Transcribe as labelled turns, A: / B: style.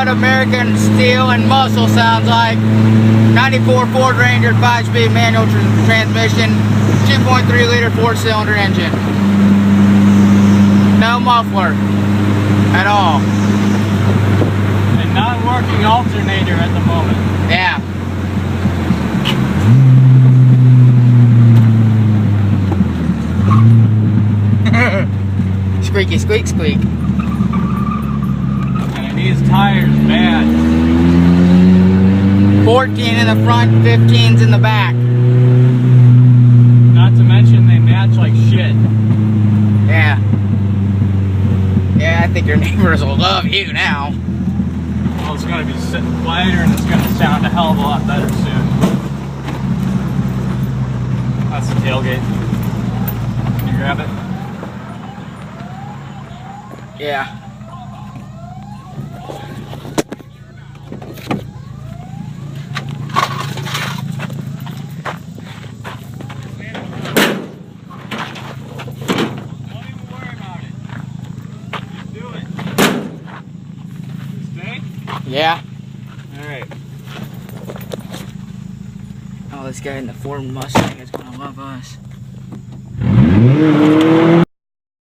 A: American steel and muscle sounds like. 94 Ford Ranger 5-speed manual transmission, 2.3 liter 4-cylinder engine. No muffler at all.
B: And non-working alternator at the moment.
A: Yeah. Squeaky squeak squeak.
B: And it needs tires bad.
A: 14 in the front, 15's in the back.
B: Not to mention they match like shit.
A: Yeah. Yeah, I think your neighbors will love you now.
B: Well, it's going to be sitting quieter and it's going to sound a hell of a lot better soon. That's the tailgate. Can you grab it?
A: Yeah. Yeah.
B: Alright.
A: Oh, this guy in the Ford Mustang is gonna love us.